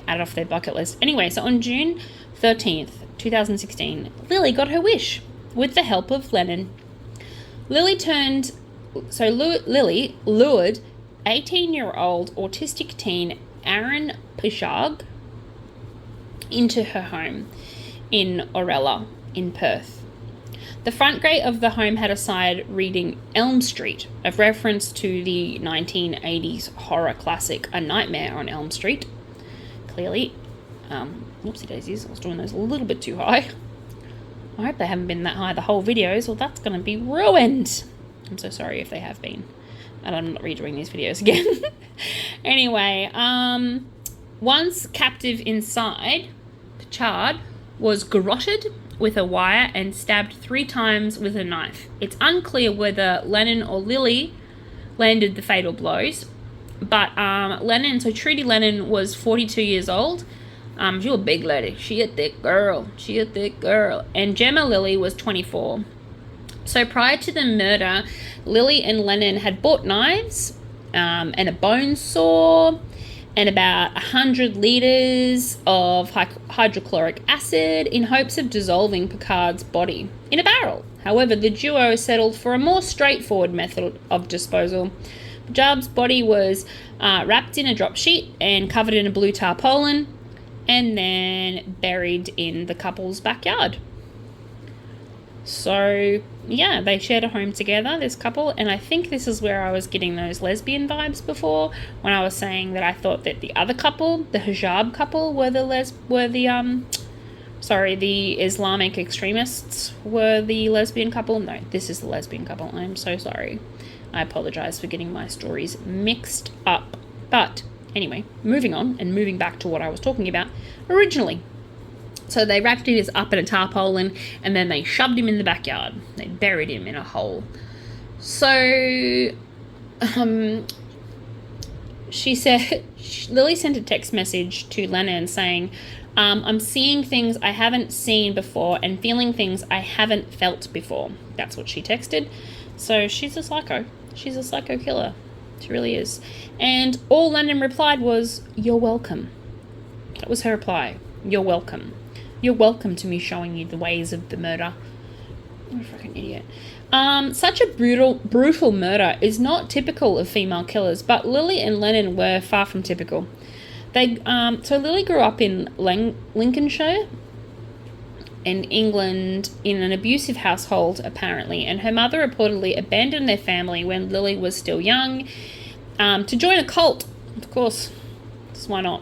Add it off their bucket list. Anyway, so on June 13th, 2016, Lily got her wish with the help of Lennon. Lily lured 18-year-old autistic teen Aaron Pishag into her home in Orella in Perth. The front gate of the home had a sign reading Elm Street, a reference to the 1980s horror classic A Nightmare on Elm Street. Clearly, whoopsie daisies, I was doing those a little bit too high. I hope they haven't been that high the whole video, so that's going to be ruined. I'm so sorry if they have been. And I'm not redoing these videos again. Anyway, once captive inside, Pichard was garroted with a wire and stabbed 3 times with a knife. It's unclear whether Lennon or Lily landed the fatal blows. But Lennon, so Trudy Lennon was 42 years old. She was a big lady. She a thick girl. She a thick girl. And Gemma Lilly was 24. So prior to the murder, Lilly and Lennon had bought knives and a bone saw and about 100 litres of hydrochloric acid in hopes of dissolving Picard's body in a barrel. However, the duo settled for a more straightforward method of disposal. Jab's body was wrapped in a drop sheet and covered in a blue tarpaulin and then buried in the couple's backyard. So, yeah, they shared a home together, this couple, and I think this is where I was getting those lesbian vibes before, when I was saying that I thought that the other couple, the hijab couple, the Islamic extremists were the lesbian couple. No, this is the lesbian couple. I'm so sorry. I apologize for getting my stories mixed up. But anyway, moving on and moving back to what I was talking about originally. So they wrapped him up in a tarpaulin and then they shoved him in the backyard. They buried him in a hole. So she said, Lily sent a text message to Lennon saying, I'm seeing things I haven't seen before and feeling things I haven't felt before. That's what she texted. So she's a psycho. She's a psycho killer. She really is. And all Lennon replied was, "You're welcome." That was her reply. "You're welcome. You're welcome to me showing you the ways of the murder." What a fucking idiot. Such a brutal murder is not typical of female killers, but Lily and Lennon were far from typical. So Lily grew up in Lincolnshire in England in an abusive household, apparently, and her mother reportedly abandoned their family when Lily was still young to join a cult. Of course, just why not?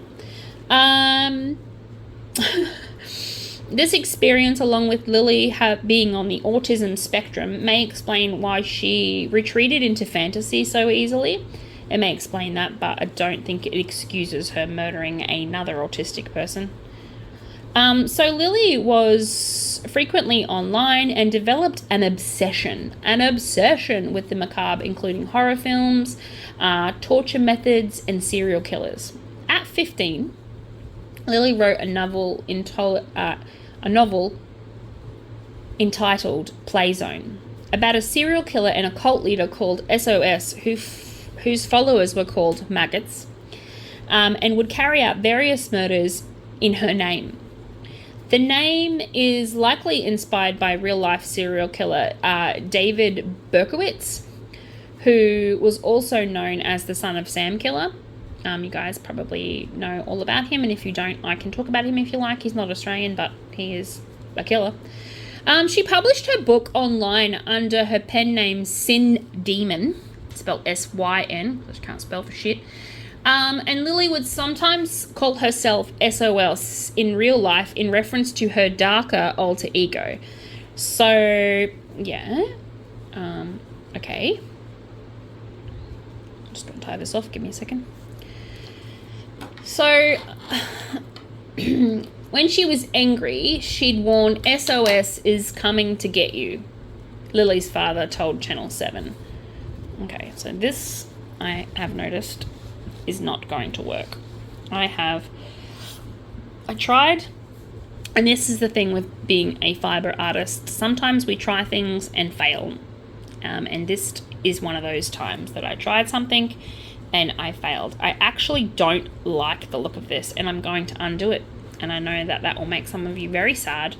This experience, along with Lily being on the autism spectrum, may explain why she retreated into fantasy so easily. It may explain that, but I don't think it excuses her murdering another autistic person. So Lily was frequently online and developed an obsession with the macabre, including horror films, torture methods, and serial killers. At 15, Lily wrote a novel entitled Playzone about a serial killer and a cult leader called SOS whose followers were called maggots and would carry out various murders in her name. The name is likely inspired by real-life serial killer David Berkowitz, who was also known as the Son of Sam killer. You guys probably know all about him, and if you don't, I can talk about him if you like. He's not Australian, but he is a killer. She published her book online under her pen name Sin Demon, spelled S-Y-N, because I can't spell for shit. And Lily would sometimes call herself SOS in real life in reference to her darker alter ego. So, yeah. Okay. Just going to tie this off. Give me a second. So, when she was angry, she'd warn SOS is coming to get you, Lily's father told Channel 7. Okay, so this, I have noticed, is not going to work. I tried, and this is the thing with being a fiber artist. Sometimes we try things and fail. And this is one of those times that I tried something and I failed. I actually don't like the look of this, and I'm going to undo it. And I know that that will make some of you very sad,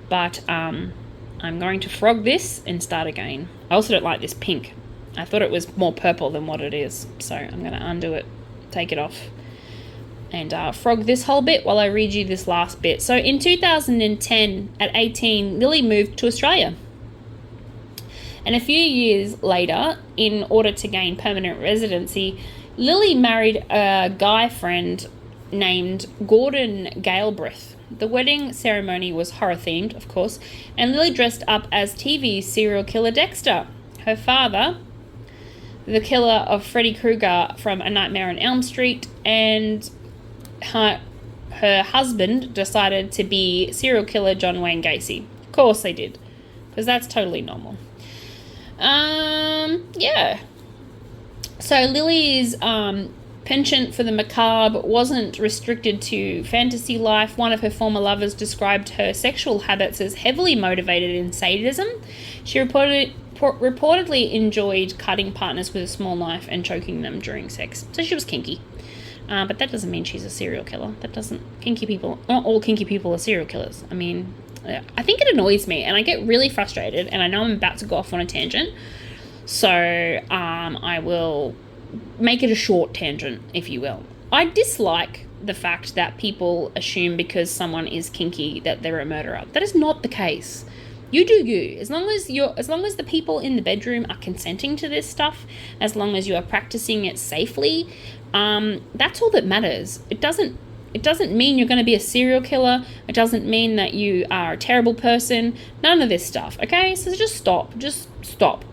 but I'm going to frog this and start again. I also don't like this pink. I thought it was more purple than what it is, so I'm going to undo it, take it off, and frog this whole bit while I read you this last bit. So in 2010, at 18, Lily moved to Australia. And a few years later, in order to gain permanent residency, Lily married a guy friend named Gordon Galbraith. The wedding ceremony was horror-themed, of course, and Lily dressed up as TV serial killer Dexter. Her father, the killer of Freddy Krueger from A Nightmare on Elm Street, and her husband decided to be serial killer John Wayne Gacy. Of course they did, because that's totally normal. Yeah. So Lily's penchant for the macabre wasn't restricted to fantasy life. One of her former lovers described her sexual habits as heavily motivated in sadism. She reportedly enjoyed cutting partners with a small knife and choking them during sex. So she was kinky. But that doesn't mean she's a serial killer. Not all kinky people are serial killers. I mean, I think it annoys me, and I get really frustrated, and I know I'm about to go off on a tangent. So I will make it a short tangent, if you will. I dislike the fact that people assume because someone is kinky that they're a murderer. That is not the case. You do you. As long as the people in the bedroom are consenting to this stuff, as long as you are practicing it safely, that's all that matters. It doesn't mean you're going to be a serial killer. It doesn't mean that you are a terrible person. None of this stuff, okay? So just stop. Just stop.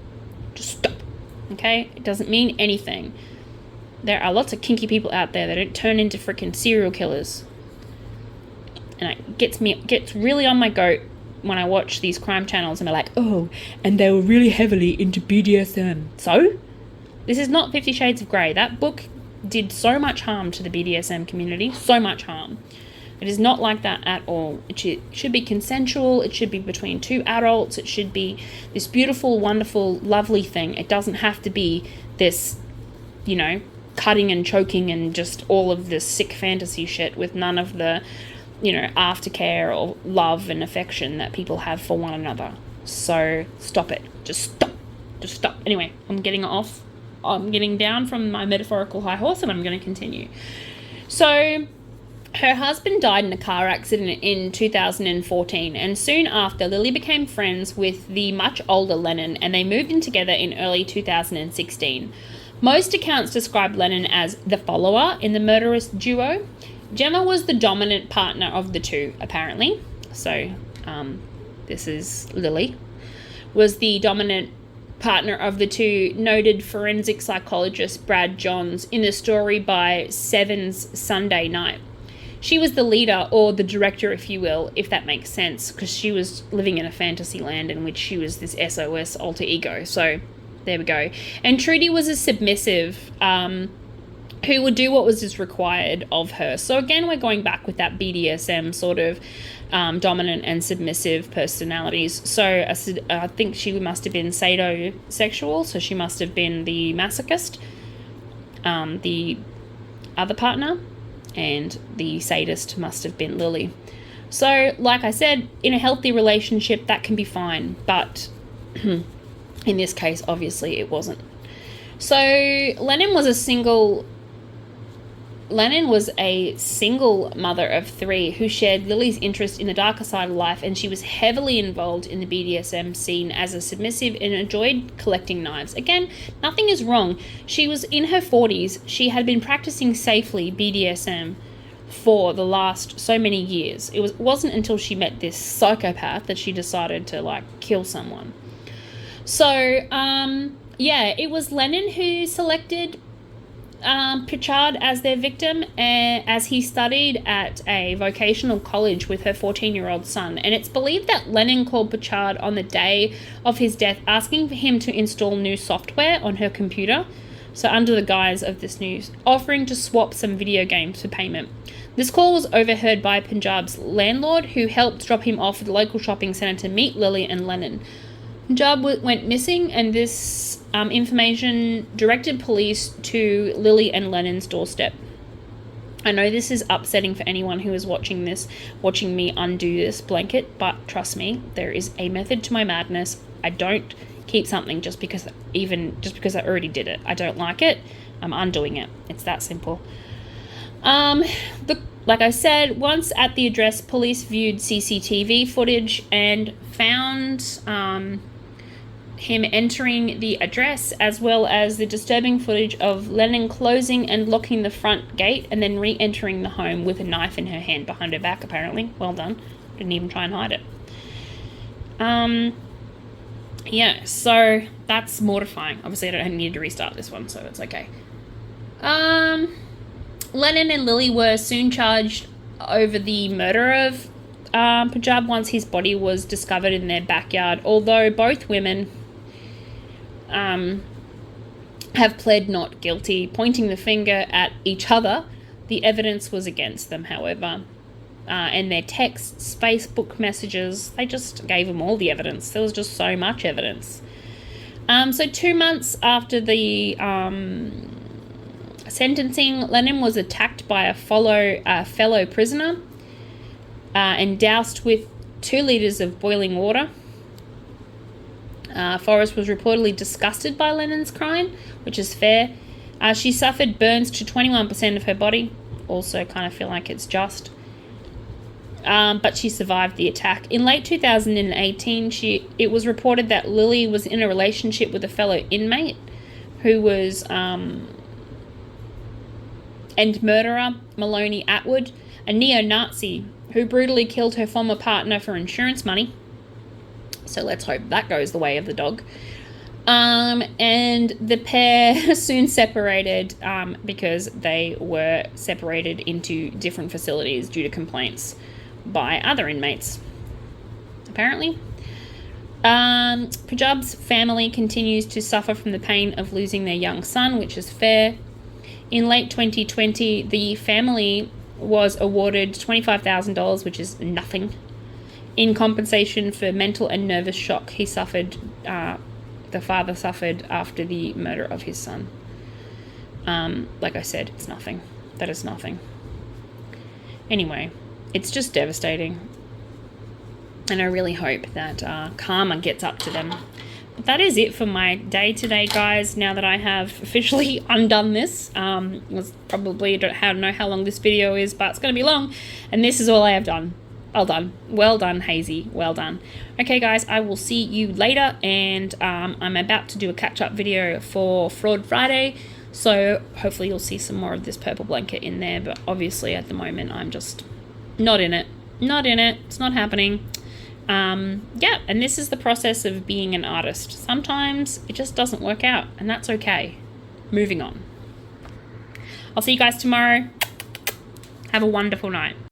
Okay? It doesn't mean anything. There are lots of kinky people out there that don't turn into freaking serial killers. And it gets really on my goat when I watch these crime channels and they're like, oh, and they were really heavily into BDSM. So? This is not 50 Shades of Grey. That book did so much harm to the BDSM community. So much harm. It is not like that at all. It should be consensual. It should be between two adults. It should be this beautiful, wonderful, lovely thing. It doesn't have to be this, cutting and choking and just all of this sick fantasy shit with none of the, aftercare or love and affection that people have for one another. So stop it. Just stop. Anyway, I'm getting down from my metaphorical high horse and I'm going to continue. So her husband died in a car accident in 2014, and soon after, Lily became friends with the much older Lennon, and they moved in together in early 2016. Most accounts describe Lennon as the follower in the murderous duo. Gemma was the dominant partner of the two, apparently. So, this is Lily, was the dominant partner of the two, noted forensic psychologist Brad Johns in the story by Seven's Sunday Night. She was the leader, or the director, if you will, if that makes sense, because she was living in a fantasy land in which she was this SOS alter ego. So there we go. And Trudy was a submissive who would do what was just required of her. So again, we're going back with that BDSM sort of dominant and submissive personalities. So I think she must have been sadomasochistic, so she must have been the masochist, the other partner, and the sadist must have been Lily. So, like I said, in a healthy relationship, that can be fine, but in this case, obviously, it wasn't. So, Lennon was a single mother of three who shared Lily's interest in the darker side of life, and she was heavily involved in the BDSM scene as a submissive and enjoyed collecting knives. Again, nothing is wrong. She was in her 40s. She had been practicing safely BDSM for the last so many years. It wasn't until she met this psychopath that she decided to, kill someone. So, it was Lennon who selected Pritchard as their victim, as he studied at a vocational college with her 14-year-old son. And it's believed that Lennon called Pritchard on the day of his death, asking for him to install new software on her computer. So under the guise of this news, offering to swap some video games for payment. This call was overheard by Punjab's landlord, who helped drop him off at the local shopping centre to meet Lily and Lennon. Punjab went missing, and this information directed police to Lily and Lennon's doorstep. I know this is upsetting for anyone who is watching me undo this blanket, but trust me, there is a method to my madness. I don't keep something just because I already did it. I don't like it, I'm undoing it. It's that simple. Like I said, once at the address, police viewed CCTV footage and found him entering the address, as well as the disturbing footage of Lennon closing and locking the front gate and then re-entering the home with a knife in her hand behind her back, apparently. Well done. Didn't even try and hide it. So that's mortifying. Obviously, I don't need to restart this one, so it's okay. Lennon and Lily were soon charged over the murder of Punjab once his body was discovered in their backyard, although both women have pled not guilty, pointing the finger at each other. The evidence was against them, however. And their texts, Facebook messages, they just gave them all the evidence. There was just so much evidence. So 2 months after the sentencing, Lennon was attacked by a fellow prisoner and doused with 2 liters of boiling water. Forrest was reportedly disgusted by Lennon's crime, which is fair. She suffered burns to 21% of her body. Also kind of feel like it's just. But she survived the attack. In late 2018, it was reported that Lily was in a relationship with a fellow inmate who was and murderer Maloney Atwood, a neo-Nazi who brutally killed her former partner for insurance money. So let's hope that goes the way of the dog. And the pair soon separated because they were separated into different facilities due to complaints by other inmates, apparently. Pujab's family continues to suffer from the pain of losing their young son, which is fair. In late 2020, the family was awarded $25,000, which is nothing, in compensation for mental and nervous shock he suffered, the father suffered after the murder of his son. Like I said, it's nothing. That is nothing. Anyway, it's just devastating. And I really hope that karma gets up to them. But that is it for my day today, guys. Now that I have officially undone this, was probably, I don't know how long this video is, but it's going to be long. And this is all I have done. Well done. Well done, Hazy. Well done. Okay, guys, I will see you later. And I'm about to do a catch-up video for Fraud Friday. So hopefully you'll see some more of this purple blanket in there. But obviously at the moment, I'm just not in it. Not in it. It's not happening. Yeah, and this is the process of being an artist. Sometimes it just doesn't work out, and that's okay. Moving on. I'll see you guys tomorrow. Have a wonderful night.